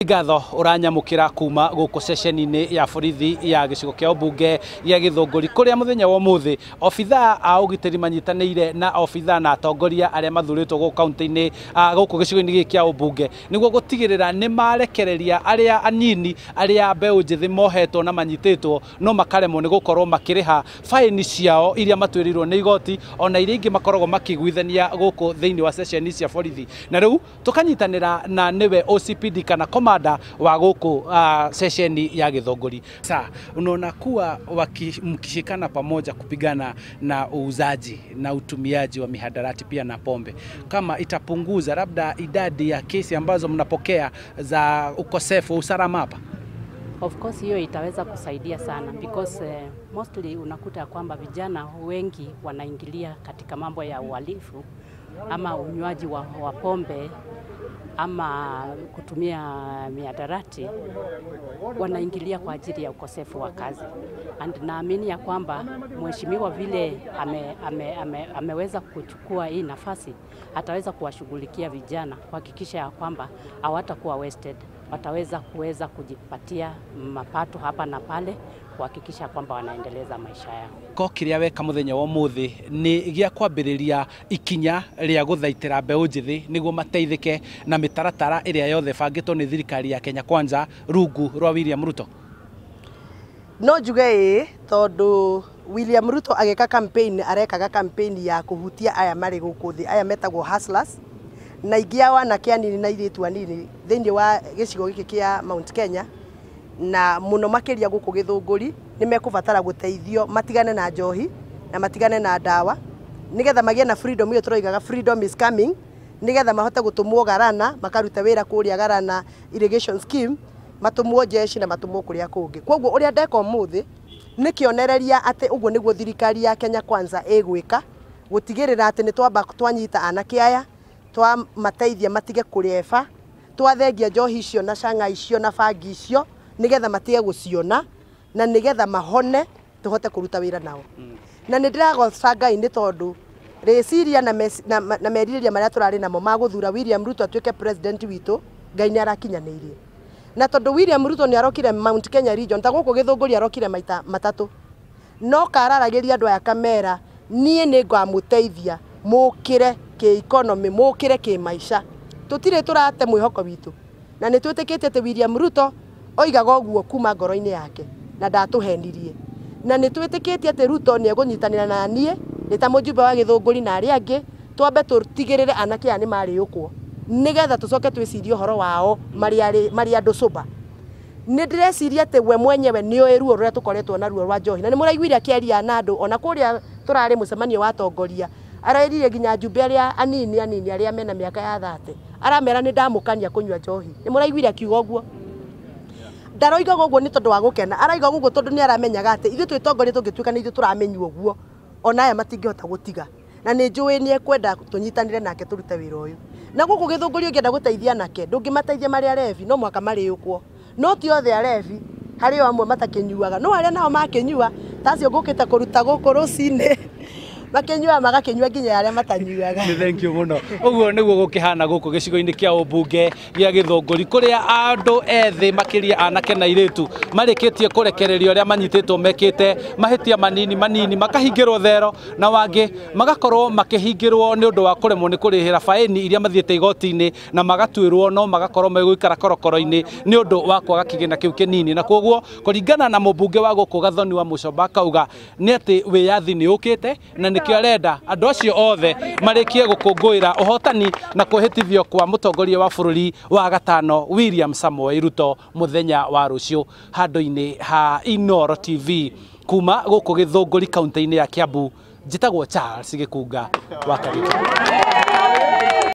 Ngatho uranyamukira kuma guku session-ini ya borithi ya gicigo kia ubunge ya Githunguri kuria muthenya wa muthi obitha a ugitiri manyitanire na obitha na atongoria aria mathuritwo guku kaunti-ini guku gicigo-ini giki kia ubunge niguo gutigirira ni marekereria aria anini aria mbeu njithi mohetwo na manyititwo no makaremwo ni gukorwo makiriha faini ciao iria matwirirwo ni igoti ona iria ingi makoragwo makiguithania guku thiini wa session cia borithi na riu tukanyitanira na niwe OCPD kana komanda wa guku session ya Githunguri. Sasa unaona kuwa mkishikana pamoja kupigana na uuzaji na utumiaji wa mihadarati pia na pombe, kama itapunguza labda idadi ya kesi ambazo mnapokea za ukosefu wa usalama hapa? Of course hiyo itaweza kusaidia sana because mostly unakuta kwamba vijana wengi wanaingilia katika mambo ya uhalifu ama unywaji wa pombe ama kutumia mihadarati, wanaingilia kwa ajili ya ukosefu wa kazi. And naamini ya kwamba mheshimiwa vile ameweza kuchukua hii nafasi, ataweza kuwashughulikia vijana kuhakikisha ya kwamba hawatakuwa wasted, wataweza kujipatia mapato hapa na pale, kuhakikisha kwamba wanaendeleza maisha yao. Ko kiria weka muthenya wa muthi ni gia kwambiriria ikinya ria guthaitira mbeu njithi niguo mateithike na mitaratara iria yothe bangitwo ni thirikari ya Kenya Kwanza rungu rwa William Ruto. No njuge tondu William Ruto ageka campaign, arekaga campaign ya kuhutia aya mari guku thi, aya metagwo hustlers na igiawa na kianini na iritu anini thiini wa gicigo giki kia Mount Kenya na muno makiria guku Githunguri ni mekubatara guteithio matigane na njohi na matigane na dawa nigetha magie na freedom. Iyo turoigaga freedom is coming, nigetha mahote gutumwo Garana, makaruta wira kuria Garana irrigation scheme, matumwo jeshi na matumwo kuria kungi. Koguo uria ndeka umuthi ni kionereria ati uguo niguo thirikari ya Kenya Kwanza igwika gutigirira ati ni twamba twanyita anake aya twa mateithia matige kurieba, twathengia njohi icio na canga icio na bangi icio nigetha matige guciona na nigetha mahone tuhote kuruta wira nao. Na nindiragoca Ngai ni tondu reciria na meririria maria turari namo maguthura William Ruto atuike president witu, Ngai ni arakinyanirie. Na tondu William Ruto ni arokire Mount Kenya region ta guku Githunguri arokire maita matatu, no kararagiria andu aya kamera nie ni ngamuteithia mukire ki economy, mukire ki maisha. Tutire turate mwihoko witu na ni twitikitie te William Ruto oigaga uguo kuma ngoro-ini yake na ndatuhenirie, na ni twitikitie ati Ruto ni egunyitanira na nie ni ta mujumbe wa Githunguri na aria angi twambe tutigirire anake aya ni mariukwo nigetha tucoke twicirie horo wao mari andu cuba. Ni ndireciria ati we mwenyewe ni oĩ ruo ruria tukoretwo na ruo rwa njohi, na ni muraiguire akiaria na andu ona kuria turari mucemanio wa atongoria arerire nginya njumbe aria anini aria mena miaka ya 30 aramera ni ndamukania kunywa njohi. Ni muraiguire akiuga uguo? Ndaroiga uguo ni tondu wa gukena, araiga uguo tondu ni aramenyaga ati ithu twitongoria tungituika ni ithu turamenywo uguo ona aya matingihota gutiga, na ni njui ni ekwenda tunyitanire nake turute wira uyu. Na guku Githunguri ungienda guteithia nake ndungimateithia mari arevi, no mwaka mari ukwo, no ti othe arevi, hari amwe matakinyuaga, no aria nao makinyua tacio ngukite kuruta guku rucine makinyua magakinyua nginya aria matanyuaga. Thank you muno. Uguo niguo gukihana guku gicigo-ini kia ubunge gia Githunguri kuria andu ethi makiria anake na iritu marikitie kurekererio aria manyititwo mekite mahitia manini makahingirwo thero na wangi magakorwo makihingirwo ni undu wa kuremwo ni kurihira faini iria mathiete igoti-ini na magatwirwo no magakorwo meguikara korokoro-ini ni undu wa kwaga kigina kiu kinini. Na koguo kuringana na mubunge wa guku Gathoni wa Mucomba kauga ni ati wiyathi ni ukite na ni kiorenda andu acio othe marikie gukungwira uhotani na kuhitithio kwa mutongoria wa bururi wa gatano William Samoei Ruto muthenya wa rucio handu-ini ha Inooro TV kuma guku Githunguri kaunti-ini ya Kiambu. Njitagwo Charles Gikunga wa Karibu.